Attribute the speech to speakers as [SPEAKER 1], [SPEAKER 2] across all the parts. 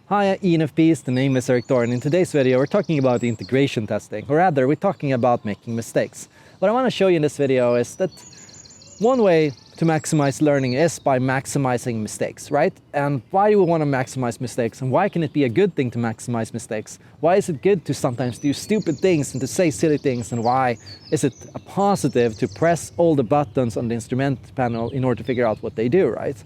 [SPEAKER 1] Hi ENFPs, the name is Eric Thor, and in today's video we're talking about integration testing, or rather we're talking about making mistakes. What I want to show you in this video is that one way to maximize learning is by maximizing mistakes, right? And why do we want to maximize mistakes, and why can it be a good thing to maximize mistakes? Why is it good to sometimes do stupid things and to say silly things, and why is it a positive to press all the buttons on the instrument panel in order to figure out what they do, right?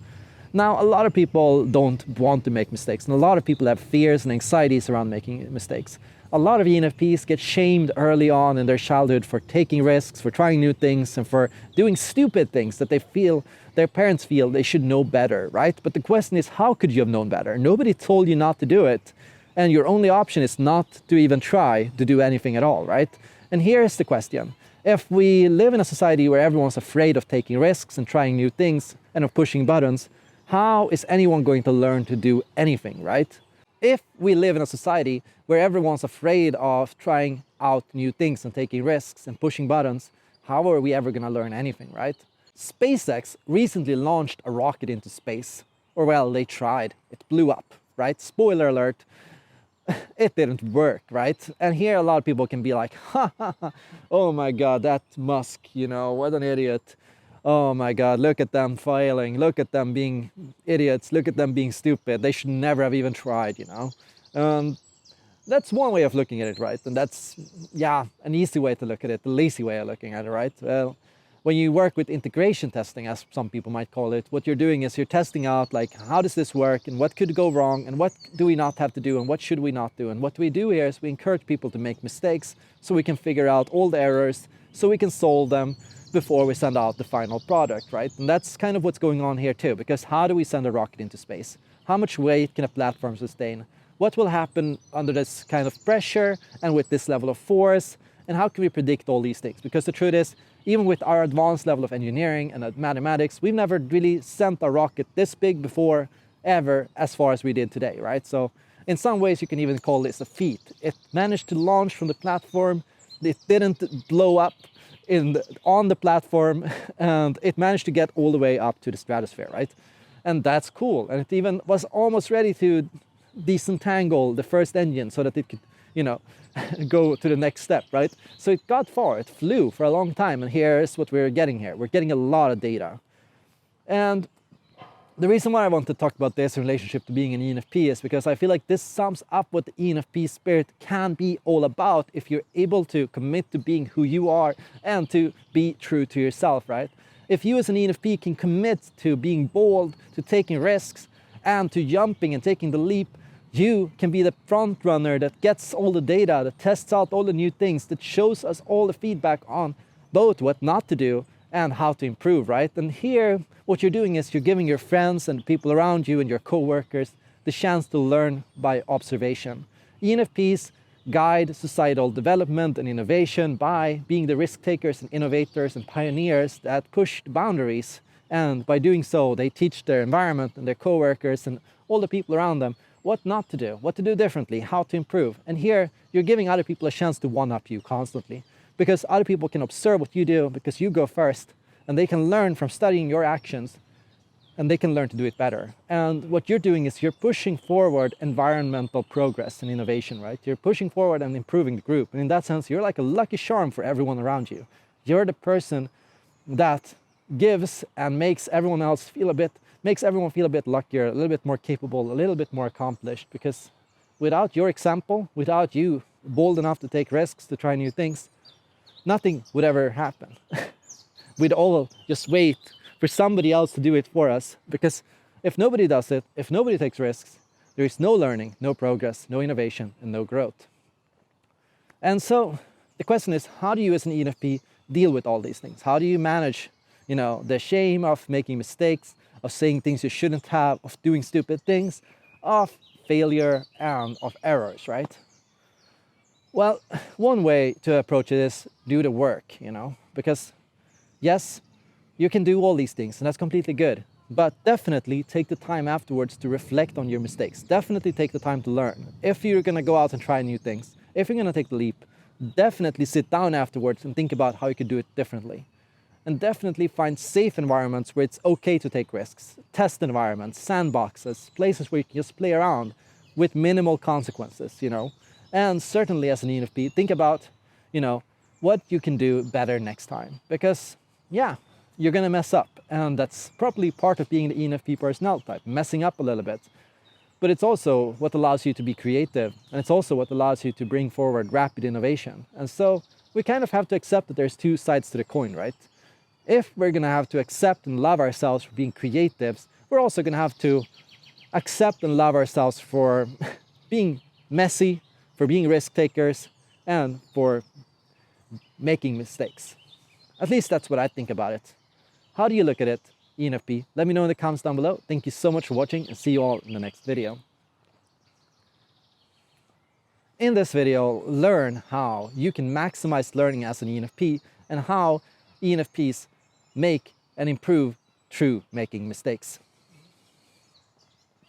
[SPEAKER 1] Now, a lot of people don't want to make mistakes, and a lot of people have fears and anxieties around making mistakes. A lot of ENFPs get shamed early on in their childhood for taking risks, for trying new things, and for doing stupid things that their parents feel they should know better, right? But the question is, how could you have known better? Nobody told you not to do it, and your only option is not to even try to do anything at all, right? And here's the question. If we live in a society where everyone's afraid of taking risks and trying new things and of pushing buttons, how is anyone going to learn to do anything, right? If we live in a society where everyone's afraid of trying out new things and taking risks and pushing buttons, how are we ever going to learn anything, right? SpaceX recently launched a rocket into space. Or well, they tried. It blew up, right? Spoiler alert, it didn't work, right? And here a lot of people can be like, ha ha ha, oh my God, that Musk, what an idiot. Oh my God, look at them failing, look at them being idiots, look at them being stupid. They should never have even tried, That's one way of looking at it, right? And that's, an easy way to look at it, the lazy way of looking at it, right? Well, when you work with integration testing, as some people might call it, what you're doing is you're testing out, like, how does this work and what could go wrong and what do we not have to do and what should we not do? And what we do here is we encourage people to make mistakes so we can figure out all the errors, so we can solve them before we send out the final product, right? And that's kind of what's going on here too, because how do we send a rocket into space? How much weight can a platform sustain? What will happen under this kind of pressure and with this level of force? And how can we predict all these things? Because the truth is, even with our advanced level of engineering and mathematics, we've never really sent a rocket this big before, ever, as far as we did today, right? So in some ways you can even call this a feat. It managed to launch from the platform, it didn't blow up on the platform, and it managed to get all the way up to the stratosphere, right? And that's cool. And it even was almost ready to disentangle the first engine so that it could, go to the next step, right? So it got far, it flew for a long time, and here's what we're getting here. We're getting a lot of data. And the reason why I want to talk about this in relationship to being an ENFP is because I feel like this sums up what the ENFP spirit can be all about if you're able to commit to being who you are and to be true to yourself, right? If you as an ENFP can commit to being bold, to taking risks, and to jumping and taking the leap, you can be the front runner that gets all the data, that tests out all the new things, that shows us all the feedback on both what not to do and how to improve, right? And here, what you're doing is you're giving your friends and people around you and your co-workers the chance to learn by observation. ENFPs guide societal development and innovation by being the risk takers and innovators and pioneers that push the boundaries. And by doing so, they teach their environment and their co-workers and all the people around them what not to do, what to do differently, how to improve. And here, you're giving other people a chance to one-up you constantly, because other people can observe what you do because you go first, and they can learn from studying your actions, and they can learn to do it better. And what you're doing is you're pushing forward environmental progress and innovation, right? You're pushing forward and improving the group. And in that sense, you're like a lucky charm for everyone around you. You're the person that gives and makes everyone feel a bit luckier, a little bit more capable, a little bit more accomplished, because without your example, without you bold enough to take risks, to try new things, nothing would ever happen. We'd all just wait for somebody else to do it for us, because if nobody does it, if nobody takes risks, there is no learning, no progress, no innovation, and no growth. And so the question is, how do you as an ENFP deal with all these things? How do you manage, the shame of making mistakes, of saying things you shouldn't have, of doing stupid things, of failure, and of errors, right? Well, one way to approach it is do the work, because yes, you can do all these things, and that's completely good. But definitely take the time afterwards to reflect on your mistakes. Definitely take the time to learn. If you're going to go out and try new things, if you're going to take the leap, definitely sit down afterwards and think about how you could do it differently. And definitely find safe environments where it's okay to take risks. Test environments, sandboxes, places where you can just play around, with minimal consequences, And certainly as an ENFP, think about, what you can do better next time. Because, yeah, you're going to mess up. And that's probably part of being the ENFP personality type, messing up a little bit. But it's also what allows you to be creative. And it's also what allows you to bring forward rapid innovation. And so we kind of have to accept that there's two sides to the coin, right? If we're going to have to accept and love ourselves for being creatives, we're also going to have to accept and love ourselves for being messy, for being risk takers, and for making mistakes. At least that's what I think about it. How do you look at it, ENFP? Let me know in the comments down below. Thank you so much for watching, and see you all in the next video. In this video, learn how you can maximize learning as an ENFP and how ENFPs make and improve through making mistakes.